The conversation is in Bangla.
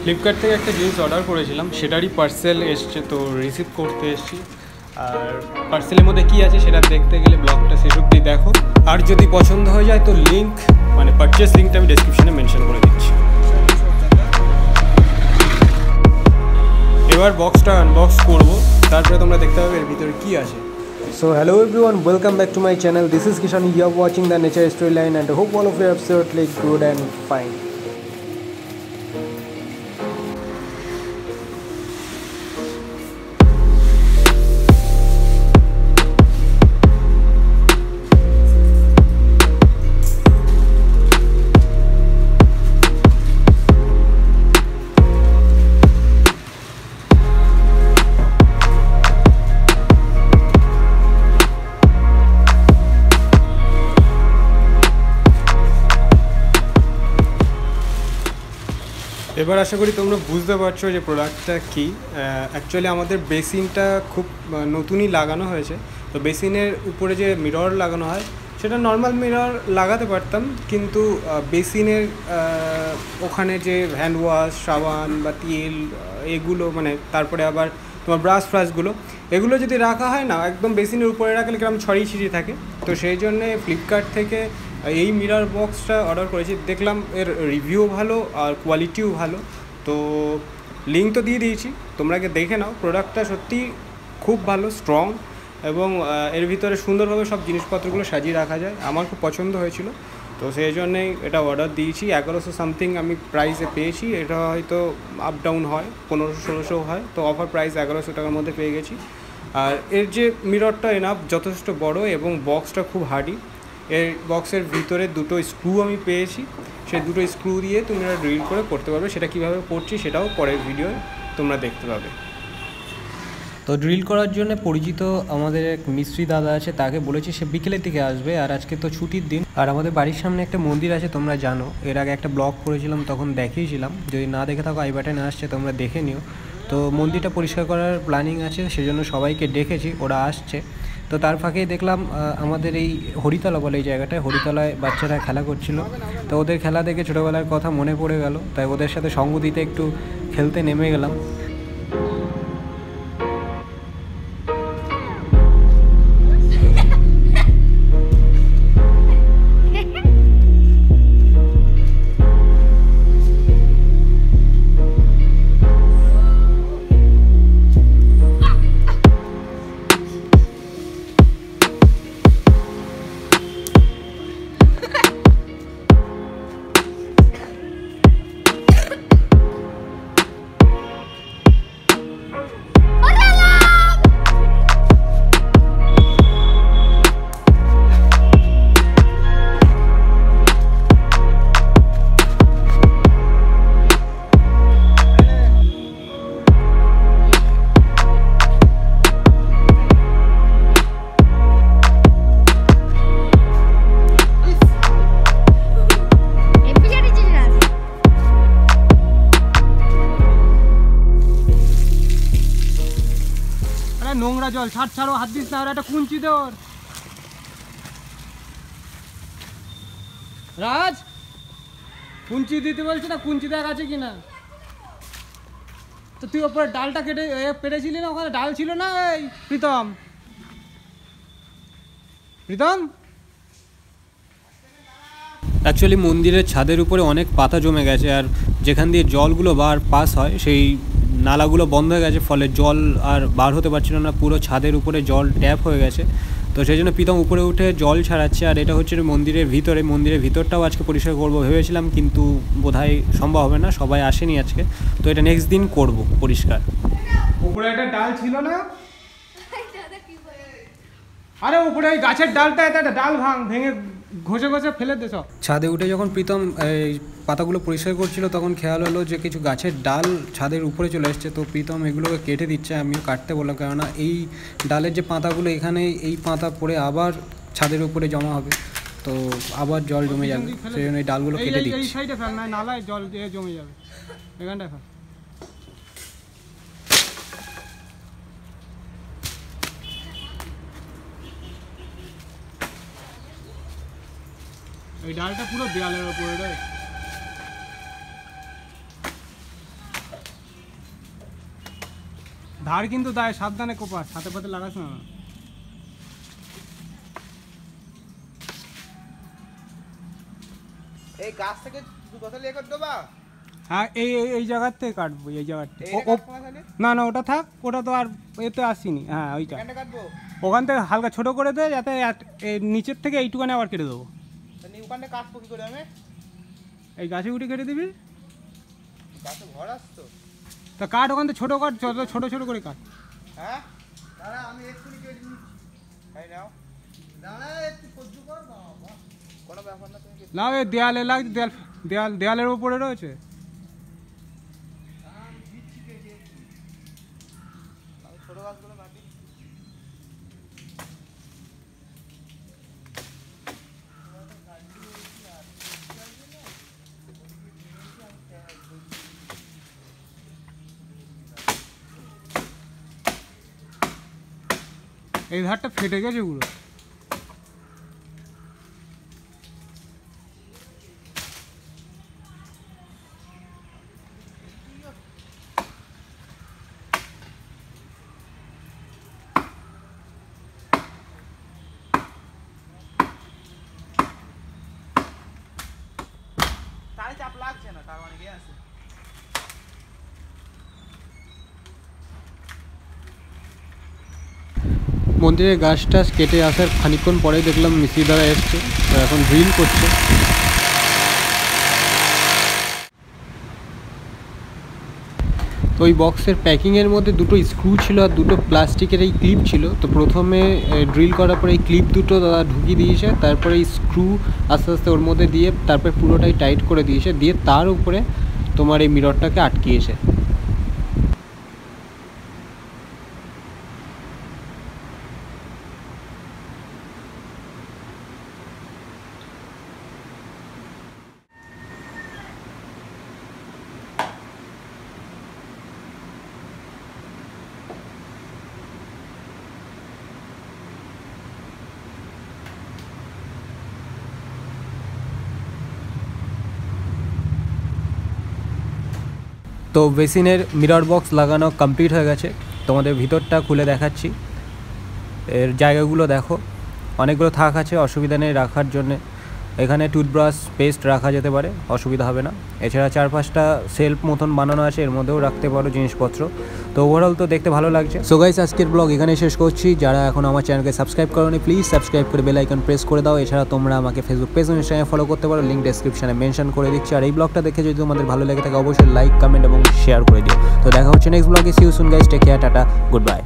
ফ্লিপকার্ট থেকে একটা জিনিস অর্ডার করেছিলাম, সেটারই পার্সেল এসছে, তো রিসিভ করতে এসেছি। আর পার্সেলের মধ্যে কী আছে সেটা দেখতে গেলে ব্লগটা শেষ অবধি দেখো। আর যদি পছন্দ হয়ে যায় তো লিঙ্ক মানে পারচেস লিঙ্কটা আমি ডেসক্রিপশনে মেনশন করে দিচ্ছি। এবার বক্সটা আনবক্স করবো, তারপরে তোমরা দেখতে পাবে এর ভিতরে কী আছে। So hello everyone, welcome back to my channel. This is Kishan. You are watching the nature storyline and I hope all of you are absolutely good and fine. এবার আশা করি তোমরা বুঝতে পারছো যে প্রোডাক্টটা কী। অ্যাকচুয়ালি আমাদের বেসিনটা খুব নতুনই লাগানো হয়েছে, তো বেসিনের উপরে যে মিরর লাগানো হয় সেটা নর্মাল মিরর লাগাতে পারতাম, কিন্তু বেসিনের ওখানে যে হ্যান্ড ওয়াশ, সাবান বা তেল এগুলো মানে তারপরে আবার তোমার ব্রাশ ফ্রাশগুলো এগুলো যদি রাখা হয় না, একদম বেসিনের উপরে রাখলে কিরকম ছড়িয়ে ছিটিয়ে থাকে। তো সেই জন্যে ফ্লিপকার্ট থেকে এই মিরর বক্সটা অর্ডার করেছি। দেখলাম এর রিভিউ ভালো আর কোয়ালিটিও ভালো, তো লিঙ্ক তো দিয়ে দিয়েছি, তোমরা আগে দেখে নাও। প্রোডাক্টটা সত্যি খুব ভালো, স্ট্রং, এবং এর ভিতরে সুন্দরভাবে সব জিনিসপত্রগুলো সাজিয়ে রাখা যায়। আমার খুব পছন্দ হয়েছিল, তো সেই জন্যেই এটা অর্ডার দিয়েছি। 1100 সামথিং আমি প্রাইসে পেয়েছি। এটা হয়তো আপ ডাউন হয়, 1500-1600 হয়, তো অফার প্রাইস 1100 টাকার মধ্যে পেয়ে গেছি। আর এর যে মিররটা এনাফ যথেষ্ট বড় এবং বক্সটা খুব হার্ডি। এর বক্সের ভিতরে দুটো স্ক্রু আমি পেয়েছি, সেই দুটো স্ক্রু দিয়ে তুমি এটা ড্রিল করে করতে পারবে। সেটা কীভাবে করছি সেটাও পরের ভিডিওয় তোমরা দেখতে পাবে। তো ড্রিল করার জন্য পরিচিত আমাদের এক মিস্ত্রি দাদা আছে, তাকে বলেছি, সে বিকেলের দিকে আসবে। আর আজকে তো ছুটির দিন, আর আমাদের বাড়ির সামনে একটা মন্দির আছে, তোমরা জানো। এর আগে একটা ব্লগ করেছিলাম, তখন দেখিয়েছিলাম। যদি না দেখে থাকো আই বাটনে আসছে, তোমরা দেখে নিও। তো মন্দিরটা পরিষ্কার করার প্ল্যানিং আছে, সেজন্য সবাইকে ডেকেছি, ওরা আসছে। তো তার ফাঁকেই দেখলাম আমাদের এই হরিতলা বলে এই জায়গাটায়, হরিতলায় বাচ্চারা খেলা করছিল। তো ওদের খেলা দেখে ছোটোবেলার কথা মনে পড়ে গেল, তাই ওদের সাথে সঙ্গ দিতে একটু খেলতে নেমে গেলাম। নোংরা জল ছাড়ো, হাত দিস না। আর একটা কুঞ্চি দে ওর। রাজ, কুঞ্চি দিতে বলছি না, কুঞ্চি দেখ আছে কিনা। তো তুই ওপরে ডালটা কেটে পেরেছিলি না, ওখানে ডাল ছিল না। এই প্রীতম, অ্যাকচুয়ালি মন্দিরের ছাদের উপরে অনেক পাতা জমে গেছে, আর যেখান দিয়ে জলগুলো পাস হয় সেই নালাগুলো বন্ধ হয়ে গেছে, ফলে জল আর বার হতে পারছিল না। পুরো ছাদের উপরে জল ট্যাপ হয়ে গেছে, তো সেই জন্য প্রীতম উপরে উঠে জল ছাড়াচ্ছে। আর এটা হচ্ছে মন্দিরের ভিতরে, মন্দিরের ভিতরটাও আজকে পরিষ্কার করবো ভেবেছিলাম, কিন্তু বোধহয় সম্ভব হবে না, সবাই আসেনি আজকে। তো এটা নেক্সট দিন করব পরিষ্কার। উপরে একটা ডাল ছিল না, আরে উপরে ওই গাছের ডালটা, একটা ডাল ভেঙে ঘষে ফেলে দে সব। ছাদে উঠে যখন প্রীতম এই পাতাগুলো পরিষ্কার করছিল, তখন খেয়াল হলো যে কিছু গাছের ডাল ছাদের উপরে চলে এসছে। তো প্রীতম এগুলোকে কেটে দিচ্ছে, আমিও কাটতে বললাম, কেননা এই ডালের যে পাতাগুলো এখানে, এই পাতা পড়ে আবার ছাদের উপরে জমা হবে, তো আবার জল জমে যাবে, সেই জন্য এই ডালগুলো কেটে দিচ্ছি। এই সাইডে ফেল, না নালায় জল দিয়ে জমে যাবে, এখানটায় ফেল। এই ডালটা পুরো দেয়ালের উপরে রে। ধার কিন্তু দায়, সাবধানে কোপাস, হাতে পাতে লাগাস না। এই গাছ থেকে বোতল ইয়ে করে দেবা? হ্যাঁ, এই জায়গার থেকে কাটবো, এই জায়গাটা। না না, ওটা থাক, ওটা তো আর এতে আসিনি। হ্যাঁ, ওইটা কাটবো। ওখান থেকে হালকা ছোট করে দে, যাতে নিচের থেকে এইটুখানে আবার কেটে দেবো। ওখানে কাটবো কি করে আমি? এই গাছে উঠে কেটে দিবি। গাছে ঘর আসতো তা কাট, ওখান থেকে ছোটো কাট, ছোটো ছোটো করে কাট। হ্যাঁ দাঁড়া, আমি এক্ষুনি কেটে নিচ্ছি। তাই নাও, দাঁড়া একটু সহ্য কর বাবা, কোনো ব্যাপার না। তুমি না, এই দেয়ালে লাগ, দেয়ালের উপরে রয়েছে। ছোট গাছগুলো কাটি। এই ধারটা ফেটে গেছে পুরো। তাই চাপ লাগছে না, তার মানে কি আছে? মন্দিরের গাছ টাছ কেটে আসার খানিকক্ষণ পরে দেখলাম মিস্ত্রি দ্বারা এসছে, এখন ড্রিল করছে। তো ওই বক্সের প্যাকিংয়ের মধ্যে দুটো স্ক্রু ছিল আর দুটো প্লাস্টিকের এই ক্লিপ ছিল। তো প্রথমে ড্রিল করার পরে এই ক্লিপ দুটো দাদা ঢুকিয়ে দিয়েছে, তারপরে এই স্ক্রু আস্তে আস্তে ওর মধ্যে দিয়ে তারপরে পুরোটাই টাইট করে দিয়েছে, দিয়ে তার উপরে তোমার এই মিররটাকে আটকিয়েছে। তো বেসিনের মিরর বক্স লাগানো কমপ্লিট হয়ে গেছে। তোমাদের ভিতরটা খুলে দেখাচ্ছি। এর জায়গাগুলো দেখো, অনেকগুলো থাক আছে, অসুবিধা নেই রাখার জন্যে। এখানে টুথব্রাশ পেস্ট রাখা যেতে পারে, অসুবিধা হবে না। এছাড়া 4-5টা সেলফ মতন বানানো আছে, এর মধ্যেও রাখতে পারো জিনিসপত্র। তো ওভারঅল তো দেখতে ভালো লাগছে। সো গাইস, আজকের ব্লগ এখানে শেষ করছি। যারা এখন আমার চ্যানেলকে সাবস্ক্রাইব করোনি, প্লিজ সাবস্ক্রাইব করে বেল আইকন প্রেস করে দাও। এছাড়া তোমরা আমাকে ফেসবুক পেজ ও ইনস্টাগ্রামে ফলো করতে পারো, লিঙ্ক ডেসক্রিপশনে মেনশন করে দিচ্ছি। আর এই ব্লগটা দেখে যদি তোমাদের ভালো লেগে থাকে অবশ্যই লাইক, কমেন্ট এবং শেয়ার করে দিও। তো দেখা হচ্ছে নেক্সট ব্লগে। See you soon guys, take care, tata, good by.